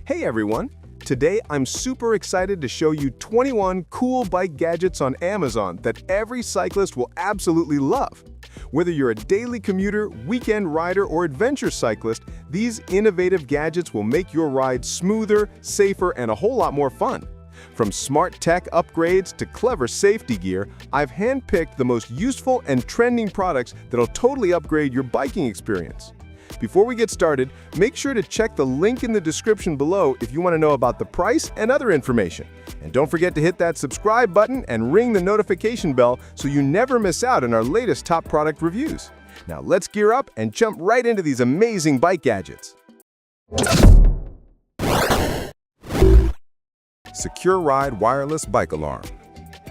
Hey everyone! Today I'm super excited to show you 21 cool bike gadgets on Amazon that every cyclist will absolutely love. Whether you're a daily commuter, weekend rider, or adventure cyclist, these innovative gadgets will make your ride smoother, safer, and a whole lot more fun. From smart tech upgrades to clever safety gear, I've handpicked the most useful and trending products that'll totally upgrade your biking experience. Before we get started, make sure to check the link in the description below if you want to know about the price and other information. And don't forget to hit that subscribe button and ring the notification bell so you never miss out on our latest top product reviews. Now let's gear up and jump right into these amazing bike gadgets. Secure Ride Wireless Bike Alarm.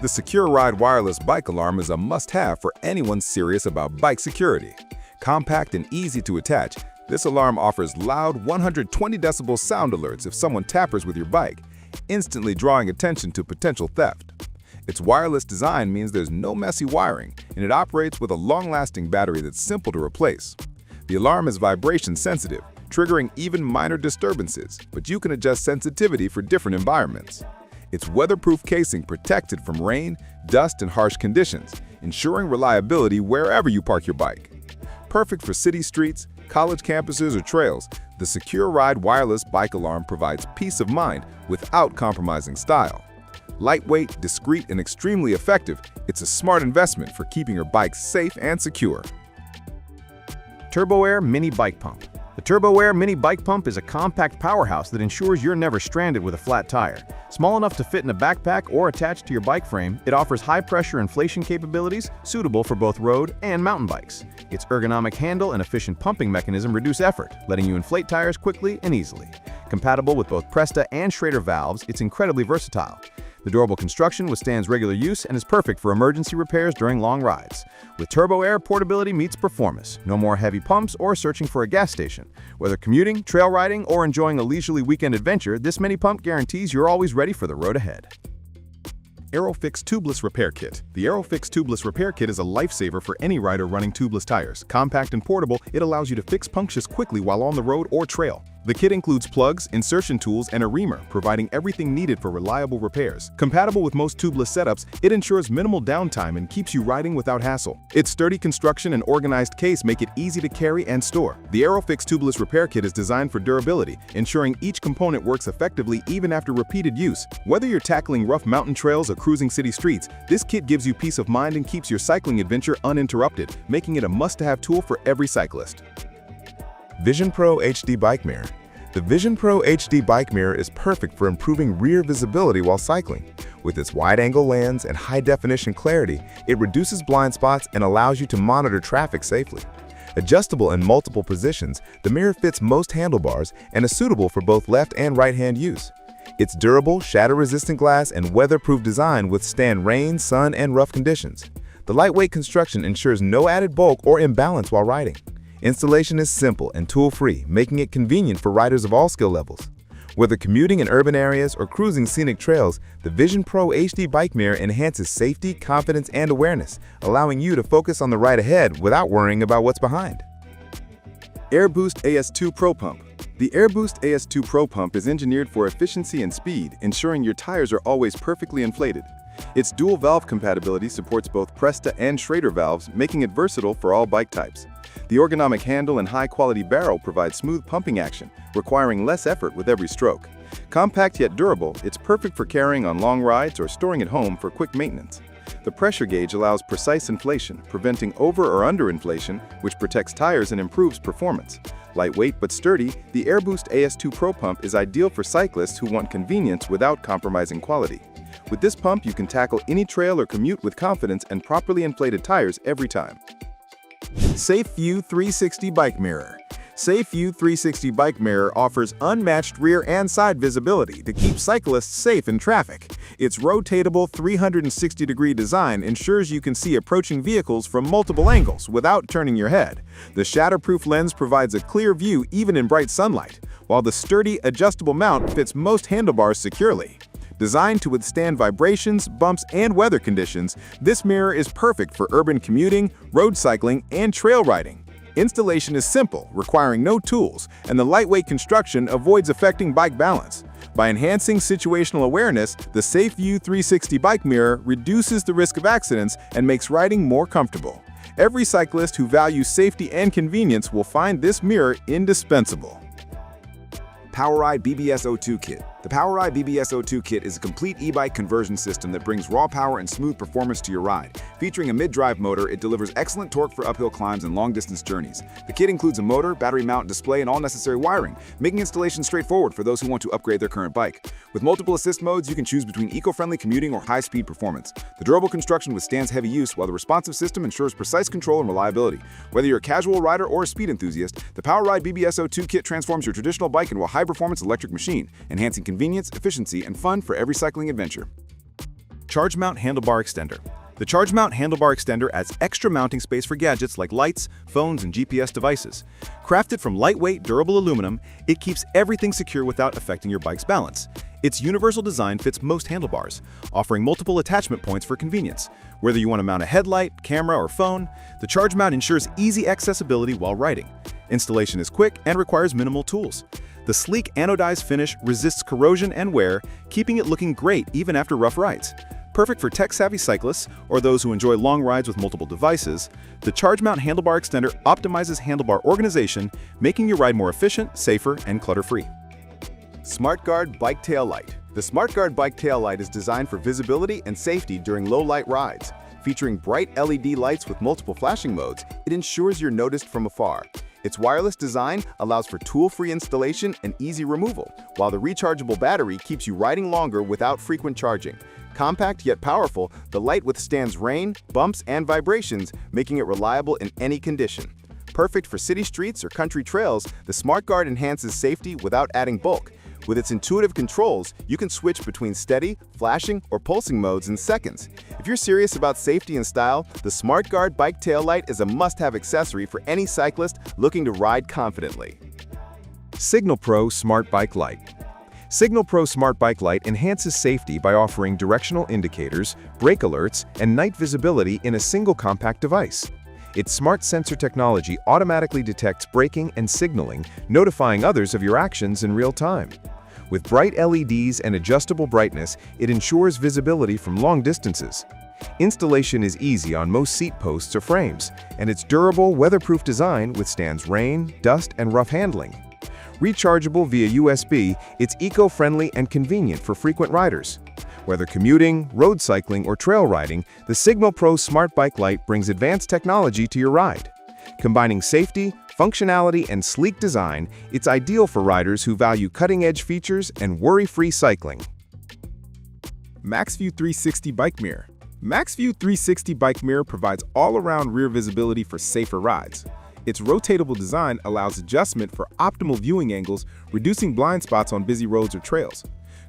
The Secure Ride Wireless Bike Alarm is a must-have for anyone serious about bike security. Compact and easy to attach, this alarm offers loud 120 decibel sound alerts if someone tampers with your bike, instantly drawing attention to potential theft. Its wireless design means there's no messy wiring, and it operates with a long-lasting battery that's simple to replace. The alarm is vibration sensitive, triggering even minor disturbances, but you can adjust sensitivity for different environments. Its weatherproof casing protects it from rain, dust, and harsh conditions, ensuring reliability wherever you park your bike. Perfect for city streets, college campuses, or trails, the Secure Ride Wireless Bike Alarm provides peace of mind without compromising style. Lightweight, discreet, and extremely effective, it's a smart investment for keeping your bike safe and secure. TurboAir Mini Bike Pump. The TurboAir Mini Bike Pump is a compact powerhouse that ensures you're never stranded with a flat tire. Small enough to fit in a backpack or attached to your bike frame, it offers high-pressure inflation capabilities suitable for both road and mountain bikes. Its ergonomic handle and efficient pumping mechanism reduce effort, letting you inflate tires quickly and easily. Compatible with both Presta and Schrader valves, it's incredibly versatile. The durable construction withstands regular use and is perfect for emergency repairs during long rides. With TurboAir, portability meets performance. No more heavy pumps or searching for a gas station. Whether commuting, trail riding, or enjoying a leisurely weekend adventure, this mini pump guarantees you're always ready for the road ahead. AeroFix Tubeless Repair Kit. The AeroFix Tubeless Repair Kit is a lifesaver for any rider running tubeless tires. Compact and portable, it allows you to fix punctures quickly while on the road or trail. The kit includes plugs, insertion tools, and a reamer, providing everything needed for reliable repairs. Compatible with most tubeless setups, it ensures minimal downtime and keeps you riding without hassle. Its sturdy construction and organized case make it easy to carry and store. The AeroFix Tubeless Repair Kit is designed for durability, ensuring each component works effectively even after repeated use. Whether you're tackling rough mountain trails or cruising city streets, this kit gives you peace of mind and keeps your cycling adventure uninterrupted, making it a must-have tool for every cyclist. Vision Pro HD Bike Mirror. The Vision Pro HD Bike Mirror is perfect for improving rear visibility while cycling. With its wide-angle lens and high-definition clarity, it reduces blind spots and allows you to monitor traffic safely. Adjustable in multiple positions, the mirror fits most handlebars and is suitable for both left and right-hand use. Its durable, shatter-resistant glass and weatherproof design withstand rain, sun, and rough conditions. The lightweight construction ensures no added bulk or imbalance while riding. Installation is simple and tool-free, making it convenient for riders of all skill levels. Whether commuting in urban areas or cruising scenic trails, the Vision Pro HD Bike Mirror enhances safety, confidence, and awareness, allowing you to focus on the ride ahead without worrying about what's behind. AirBoost AS2 Pro Pump. The AirBoost AS2 Pro Pump is engineered for efficiency and speed, ensuring your tires are always perfectly inflated. Its dual valve compatibility supports both Presta and Schrader valves, making it versatile for all bike types. The ergonomic handle and high-quality barrel provide smooth pumping action, requiring less effort with every stroke. Compact yet durable, it's perfect for carrying on long rides or storing at home for quick maintenance. The pressure gauge allows precise inflation, preventing over or underinflation, which protects tires and improves performance. Lightweight but sturdy, the AirBoost AS2 Pro Pump is ideal for cyclists who want convenience without compromising quality. With this pump, you can tackle any trail or commute with confidence and properly inflated tires every time. SafeView 360 Bike Mirror. SafeView 360 Bike Mirror offers unmatched rear and side visibility to keep cyclists safe in traffic. Its rotatable 360-degree design ensures you can see approaching vehicles from multiple angles without turning your head. The shatterproof lens provides a clear view even in bright sunlight, while the sturdy, adjustable mount fits most handlebars securely. Designed to withstand vibrations, bumps, and weather conditions, this mirror is perfect for urban commuting, road cycling, and trail riding. Installation is simple, requiring no tools, and the lightweight construction avoids affecting bike balance. By enhancing situational awareness, the SafeView 360 bike mirror reduces the risk of accidents and makes riding more comfortable. Every cyclist who values safety and convenience will find this mirror indispensable. PowerRide BBS02 Kit. The PowerRide BBS02 Kit is a complete e-bike conversion system that brings raw power and smooth performance to your ride. Featuring a mid-drive motor, it delivers excellent torque for uphill climbs and long-distance journeys. The kit includes a motor, battery mount, display, and all necessary wiring, making installation straightforward for those who want to upgrade their current bike. With multiple assist modes, you can choose between eco-friendly commuting or high-speed performance. The durable construction withstands heavy use, while the responsive system ensures precise control and reliability. Whether you're a casual rider or a speed enthusiast, the PowerRide BBS02 Kit transforms your traditional bike into a high-performance electric machine, enhancing convenience, efficiency, and fun for every cycling adventure. Charge Mount Handlebar Extender. The Charge Mount Handlebar Extender adds extra mounting space for gadgets like lights, phones, and GPS devices. Crafted from lightweight, durable aluminum, it keeps everything secure without affecting your bike's balance. Its universal design fits most handlebars, offering multiple attachment points for convenience. Whether you want to mount a headlight, camera, or phone, the Charge Mount ensures easy accessibility while riding. Installation is quick and requires minimal tools. The sleek anodized finish resists corrosion and wear, keeping it looking great even after rough rides. Perfect for tech-savvy cyclists or those who enjoy long rides with multiple devices, the Charge Mount Handlebar Extender optimizes handlebar organization, making your ride more efficient, safer, and clutter-free. SmartGuard Bike Tail Light. The SmartGuard Bike Tail Light is designed for visibility and safety during low-light rides. Featuring bright LED lights with multiple flashing modes, it ensures you're noticed from afar. Its wireless design allows for tool-free installation and easy removal, while the rechargeable battery keeps you riding longer without frequent charging. Compact yet powerful, the light withstands rain, bumps, and vibrations, making it reliable in any condition. Perfect for city streets or country trails, the SmartGuard enhances safety without adding bulk. With its intuitive controls, you can switch between steady, flashing, or pulsing modes in seconds. If you're serious about safety and style, the SmartGuard Bike Tail Light is a must-have accessory for any cyclist looking to ride confidently. Signal Pro Smart Bike Light. Signal Pro Smart Bike Light enhances safety by offering directional indicators, brake alerts, and night visibility in a single compact device. Its smart sensor technology automatically detects braking and signaling, notifying others of your actions in real time. With bright LEDs and adjustable brightness, it ensures visibility from long distances. Installation is easy on most seat posts or frames, and its durable, weatherproof design withstands rain, dust, and rough handling. Rechargeable via USB, it's eco-friendly and convenient for frequent riders. Whether commuting, road cycling, or trail riding, the Signal Pro Smart Bike Light brings advanced technology to your ride. Combining safety, functionality, and sleek design, it's ideal for riders who value cutting-edge features and worry-free cycling. MaxView 360 Bike Mirror. MaxView 360 Bike Mirror provides all-around rear visibility for safer rides. Its rotatable design allows adjustment for optimal viewing angles, reducing blind spots on busy roads or trails.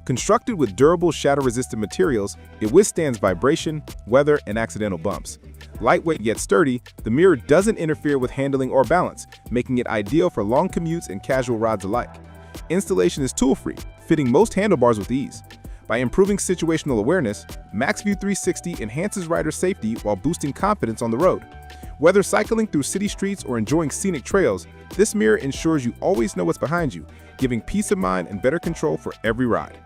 Constructed with durable, shatter-resistant materials, it withstands vibration, weather, and accidental bumps. Lightweight yet sturdy, the mirror doesn't interfere with handling or balance, making it ideal for long commutes and casual rides alike. Installation is tool-free, fitting most handlebars with ease. By improving situational awareness, MaxView 360 enhances rider safety while boosting confidence on the road. Whether cycling through city streets or enjoying scenic trails, this mirror ensures you always know what's behind you, giving peace of mind and better control for every ride.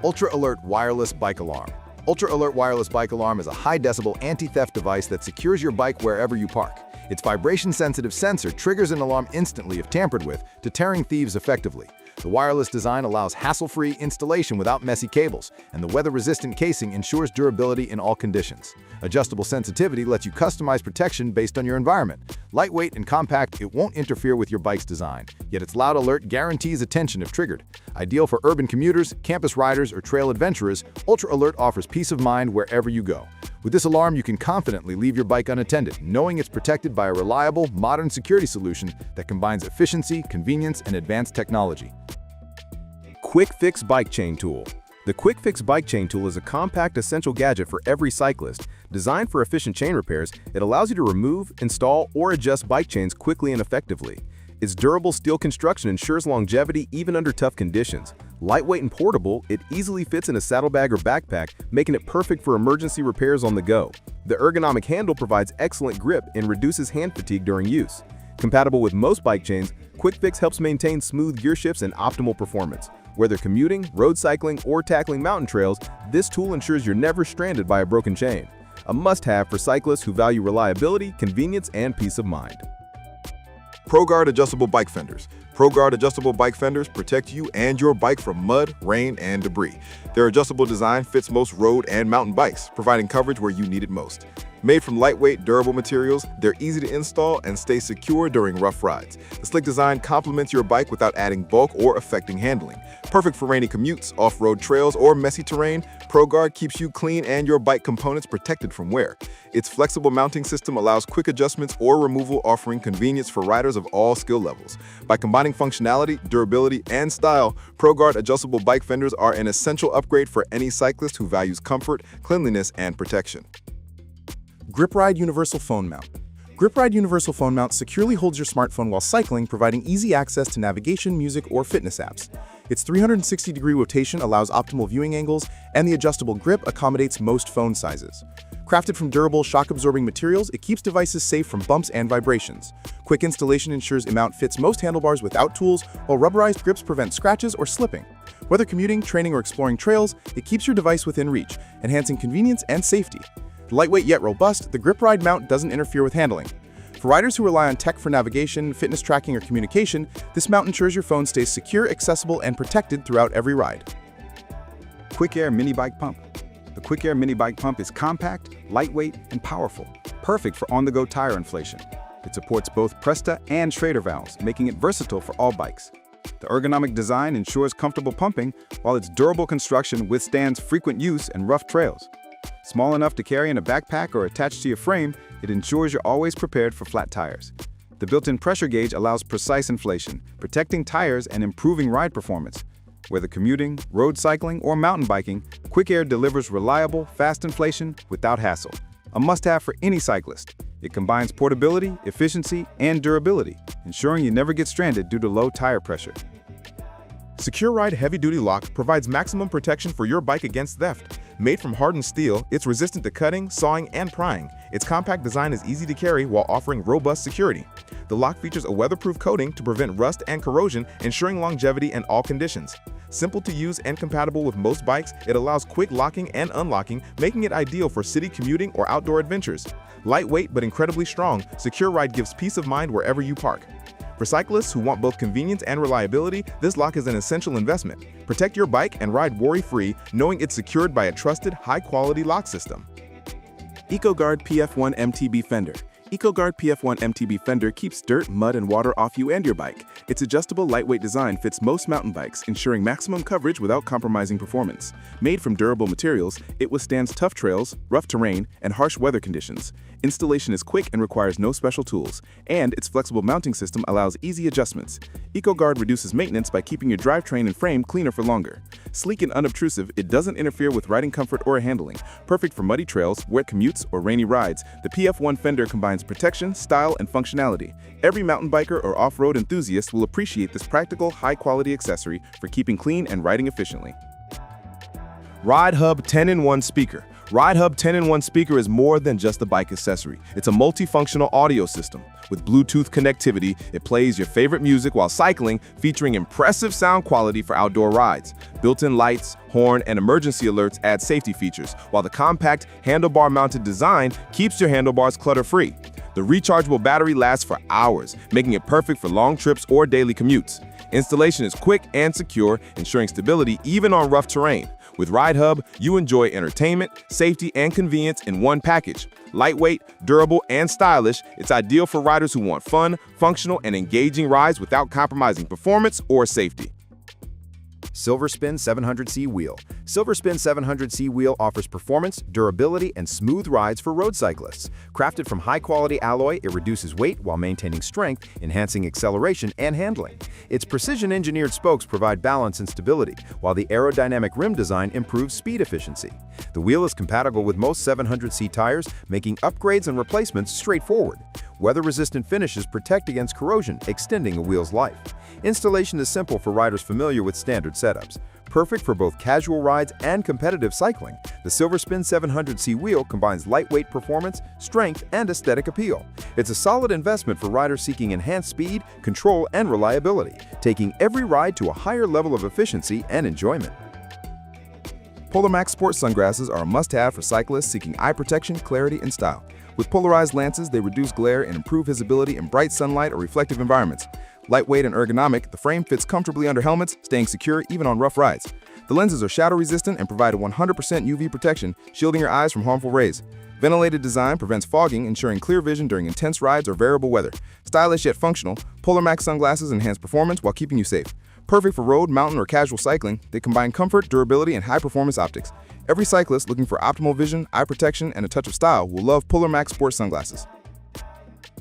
Ultra Alert Wireless Bike Alarm. Ultra Alert Wireless Bike Alarm is a high-decibel anti-theft device that secures your bike wherever you park. Its vibration-sensitive sensor triggers an alarm instantly if tampered with, deterring thieves effectively. The wireless design allows hassle-free installation without messy cables, and the weather-resistant casing ensures durability in all conditions. Adjustable sensitivity lets you customize protection based on your environment. Lightweight and compact, it won't interfere with your bike's design, yet its loud alert guarantees attention if triggered. Ideal for urban commuters, campus riders, or trail adventurers, Ultra Alert offers peace of mind wherever you go. With this alarm, you can confidently leave your bike unattended, knowing it's protected by a reliable, modern security solution that combines efficiency, convenience, and advanced technology. Quick Fix Bike Chain Tool. The Quick Fix Bike Chain Tool is a compact, essential gadget for every cyclist. Designed for efficient chain repairs, it allows you to remove, install, or adjust bike chains quickly and effectively. Its durable steel construction ensures longevity even under tough conditions. Lightweight and portable, it easily fits in a saddlebag or backpack, making it perfect for emergency repairs on the go. The ergonomic handle provides excellent grip and reduces hand fatigue during use. Compatible with most bike chains, Quick Fix helps maintain smooth gear shifts and optimal performance. Whether commuting, road cycling, or tackling mountain trails, this tool ensures you're never stranded by a broken chain. A must-have for cyclists who value reliability, convenience, and peace of mind. ProGuard Adjustable Bike Fenders. ProGuard Adjustable Bike Fenders protect you and your bike from mud, rain, and debris. Their adjustable design fits most road and mountain bikes, providing coverage where you need it most. Made from lightweight, durable materials, they're easy to install and stay secure during rough rides. The sleek design complements your bike without adding bulk or affecting handling. Perfect for rainy commutes, off-road trails, or messy terrain, ProGuard keeps you clean and your bike components protected from wear. Its flexible mounting system allows quick adjustments or removal, offering convenience for riders of all skill levels. By combining functionality, durability, and style, ProGuard adjustable bike fenders are an essential upgrade for any cyclist who values comfort, cleanliness, and protection. GripRide Universal Phone Mount. GripRide Universal Phone Mount securely holds your smartphone while cycling, providing easy access to navigation, music, or fitness apps. Its 360-degree rotation allows optimal viewing angles, and the adjustable grip accommodates most phone sizes. Crafted from durable, shock-absorbing materials, it keeps devices safe from bumps and vibrations. Quick installation ensures the mount fits most handlebars without tools, while rubberized grips prevent scratches or slipping. Whether commuting, training, or exploring trails, it keeps your device within reach, enhancing convenience and safety. Lightweight yet robust, the GripRide mount doesn't interfere with handling. For riders who rely on tech for navigation, fitness tracking, or communication, this mount ensures your phone stays secure, accessible, and protected throughout every ride. QuickAir Mini Bike Pump. The QuickAir Mini Bike Pump is compact, lightweight, and powerful, perfect for on-the-go tire inflation. It supports both Presta and Schrader valves, making it versatile for all bikes. The ergonomic design ensures comfortable pumping, while its durable construction withstands frequent use and rough trails. Small enough to carry in a backpack or attached to your frame, it ensures you're always prepared for flat tires. The built-in pressure gauge allows precise inflation, protecting tires and improving ride performance. Whether commuting, road cycling, or mountain biking, QuickAir delivers reliable, fast inflation without hassle. A must-have for any cyclist. It combines portability, efficiency, and durability, ensuring you never get stranded due to low tire pressure. SecureRide Heavy-Duty Lock provides maximum protection for your bike against theft. Made from hardened steel, it's resistant to cutting, sawing, and prying. Its compact design is easy to carry while offering robust security. The lock features a weatherproof coating to prevent rust and corrosion, ensuring longevity in all conditions. Simple to use and compatible with most bikes, it allows quick locking and unlocking, making it ideal for city commuting or outdoor adventures. Lightweight but incredibly strong, SecureRide gives peace of mind wherever you park. For cyclists who want both convenience and reliability, this lock is an essential investment. Protect your bike and ride worry-free, knowing it's secured by a trusted, high-quality lock system. EcoGuard PF1 MTB Fender. EcoGuard PF1 MTB Fender keeps dirt, mud, and water off you and your bike. Its adjustable, lightweight design fits most mountain bikes, ensuring maximum coverage without compromising performance. Made from durable materials, it withstands tough trails, rough terrain, and harsh weather conditions. Installation is quick and requires no special tools, and its flexible mounting system allows easy adjustments. EcoGuard reduces maintenance by keeping your drivetrain and frame cleaner for longer. Sleek and unobtrusive, it doesn't interfere with riding comfort or handling. Perfect for muddy trails, wet commutes, or rainy rides, the PF1 Fender combines protection, style, and functionality. Every mountain biker or off-road enthusiast will appreciate this practical, high-quality accessory for keeping clean and riding efficiently. RideHub 10-in-1 Speaker. RideHub 10-in-1 Speaker is more than just a bike accessory. It's a multifunctional audio system. With Bluetooth connectivity, it plays your favorite music while cycling, featuring impressive sound quality for outdoor rides. Built-in lights, horn, and emergency alerts add safety features, while the compact, handlebar-mounted design keeps your handlebars clutter-free. The rechargeable battery lasts for hours, making it perfect for long trips or daily commutes. Installation is quick and secure, ensuring stability even on rough terrain. With RideHub, you enjoy entertainment, safety, and convenience in one package. Lightweight, durable, and stylish, it's ideal for riders who want fun, functional, and engaging rides without compromising performance or safety. Silverspin 700C Wheel. Silverspin 700C Wheel offers performance, durability, and smooth rides for road cyclists. Crafted from high-quality alloy, it reduces weight while maintaining strength, enhancing acceleration and handling. Its precision-engineered spokes provide balance and stability, while the aerodynamic rim design improves speed efficiency. The wheel is compatible with most 700C tires, making upgrades and replacements straightforward. Weather-resistant finishes protect against corrosion, extending a wheel's life. Installation is simple for riders familiar with standard setups. perfect for both casual rides and competitive cycling. The Silverspin 700C wheel combines lightweight performance, strength, and aesthetic appeal. It's a solid investment for riders seeking enhanced speed, control, and reliability, taking every ride to a higher level of efficiency and enjoyment. Polar Max Sport sunglasses are a must-have for cyclists seeking eye protection, clarity, and style. With polarized lenses, they reduce glare and improve visibility in bright sunlight or reflective environments. Lightweight and ergonomic, the frame fits comfortably under helmets, staying secure even on rough rides. The lenses are shadow-resistant and provide 100% UV protection, shielding your eyes from harmful rays. Ventilated design prevents fogging, ensuring clear vision during intense rides or variable weather. Stylish yet functional, Polar Max sunglasses enhance performance while keeping you safe. Perfect for road, mountain, or casual cycling, they combine comfort, durability, and high-performance optics. Every cyclist looking for optimal vision, eye protection, and a touch of style will love Polar Max Sport sunglasses.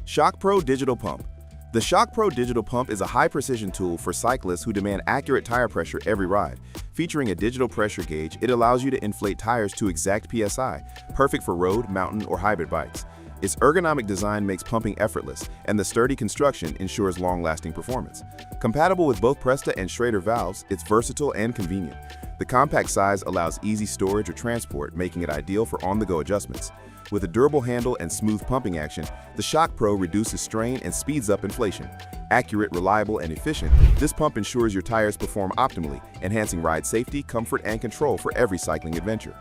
Shock Pro Digital Pump. The Shock Pro Digital Pump is a high-precision tool for cyclists who demand accurate tire pressure every ride. Featuring a digital pressure gauge, it allows you to inflate tires to exact PSI, perfect for road, mountain, or hybrid bikes. Its ergonomic design makes pumping effortless, and the sturdy construction ensures long-lasting performance. Compatible with both Presta and Schrader valves, it's versatile and convenient. The compact size allows easy storage or transport, making it ideal for on-the-go adjustments. With a durable handle and smooth pumping action, the Shock Pro reduces strain and speeds up inflation. Accurate, reliable, and efficient, this pump ensures your tires perform optimally, enhancing ride safety, comfort, and control for every cycling adventure.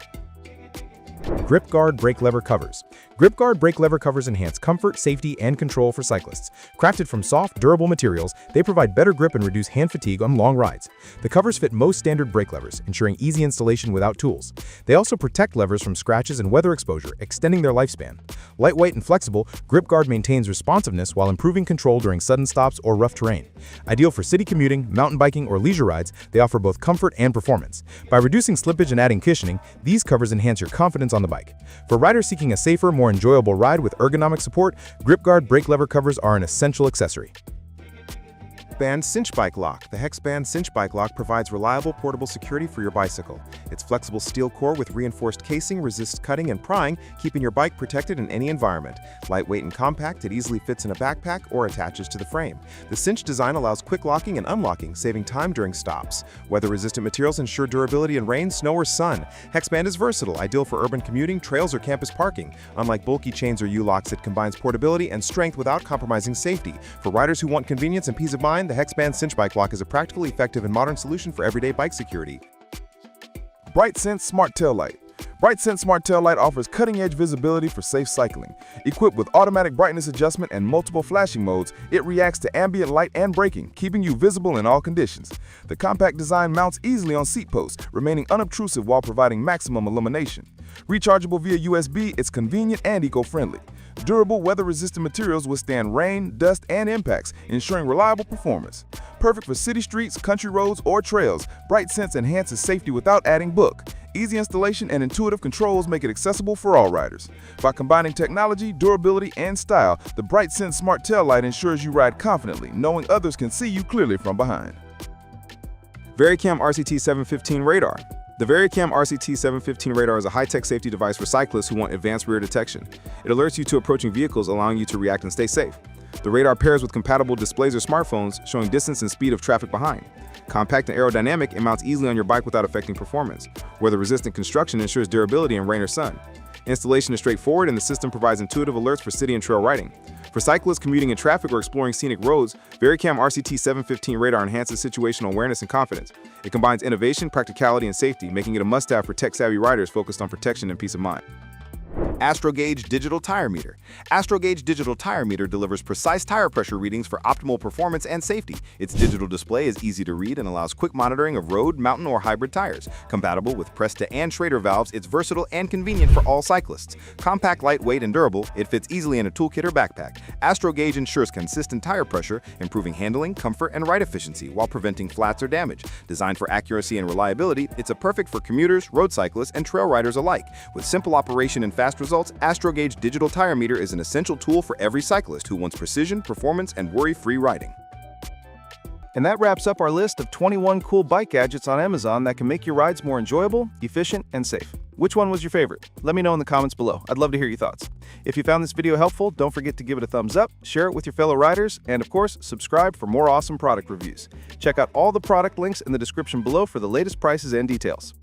Grip Guard Brake Lever Covers. Grip Guard brake lever covers enhance comfort, safety, and control for cyclists. Crafted from soft, durable materials, they provide better grip and reduce hand fatigue on long rides. The covers fit most standard brake levers, ensuring easy installation without tools. They also protect levers from scratches and weather exposure, extending their lifespan. Lightweight and flexible, Grip Guard maintains responsiveness while improving control during sudden stops or rough terrain. Ideal for city commuting, mountain biking, or leisure rides, they offer both comfort and performance. By reducing slippage and adding cushioning, these covers enhance your confidence on the bike. For riders seeking a safer, more enjoyable ride with ergonomic support, Grip Guard brake lever covers are an essential accessory. Band Cinch Bike Lock. The Hexband Cinch Bike Lock provides reliable portable security for your bicycle. Its flexible steel core with reinforced casing resists cutting and prying, keeping your bike protected in any environment. Lightweight and compact, it easily fits in a backpack or attaches to the frame. The cinch design allows quick locking and unlocking, saving time during stops. Weather-resistant materials ensure durability in rain, snow, or sun. Hexband is versatile, ideal for urban commuting, trails, or campus parking. Unlike bulky chains or U-locks, it combines portability and strength without compromising safety. For riders who want convenience and peace of mind, the Hexband Cinch Bike Lock is a practically effective and modern solution for everyday bike security. BrightSense Smart Tail Light. BrightSense Smart Tail Light offers cutting-edge visibility for safe cycling. Equipped with automatic brightness adjustment and multiple flashing modes, it reacts to ambient light and braking, keeping you visible in all conditions. The compact design mounts easily on seat posts, remaining unobtrusive while providing maximum illumination. Rechargeable via USB, it's convenient and eco-friendly. Durable, weather-resistant materials withstand rain, dust, and impacts, ensuring reliable performance. Perfect for city streets, country roads, or trails, BrightSense enhances safety without adding bulk. Easy installation and intuitive controls make it accessible for all riders. By combining technology, durability, and style, the BrightSense Smart Tail Light ensures you ride confidently, knowing others can see you clearly from behind. VariCam RCT 715 Radar. The VariCam RCT 715 radar is a high-tech safety device for cyclists who want advanced rear detection. It alerts you to approaching vehicles, allowing you to react and stay safe. The radar pairs with compatible displays or smartphones, showing distance and speed of traffic behind. Compact and aerodynamic, it mounts easily on your bike without affecting performance. Weather-resistant construction ensures durability in rain or sun. Installation is straightforward, and the system provides intuitive alerts for city and trail riding. For cyclists commuting in traffic or exploring scenic roads, VariCam RCT 715 radar enhances situational awareness and confidence. It combines innovation, practicality, and safety, making it a must-have for tech-savvy riders focused on protection and peace of mind. AstroGauge Digital Tire Meter. AstroGauge Digital Tire Meter delivers precise tire pressure readings for optimal performance and safety. Its digital display is easy to read and allows quick monitoring of road, mountain, or hybrid tires. Compatible with Presta and Schrader valves, it's versatile and convenient for all cyclists. Compact, lightweight, and durable, it fits easily in a toolkit or backpack. AstroGauge ensures consistent tire pressure, improving handling, comfort, and ride efficiency while preventing flats or damage. Designed for accuracy and reliability, it's a perfect for commuters, road cyclists, and trail riders alike. With simple operation and fast results, AstroGauge Digital Tire Meter is an essential tool for every cyclist who wants precision, performance, and worry-free riding. And that wraps up our list of 21 cool bike gadgets on Amazon that can make your rides more enjoyable, efficient, and safe. Which one was your favorite? Let me know in the comments below. I'd love to hear your thoughts. If you found this video helpful, don't forget to give it a thumbs up, share it with your fellow riders, and of course, subscribe for more awesome product reviews. Check out all the product links in the description below for the latest prices and details.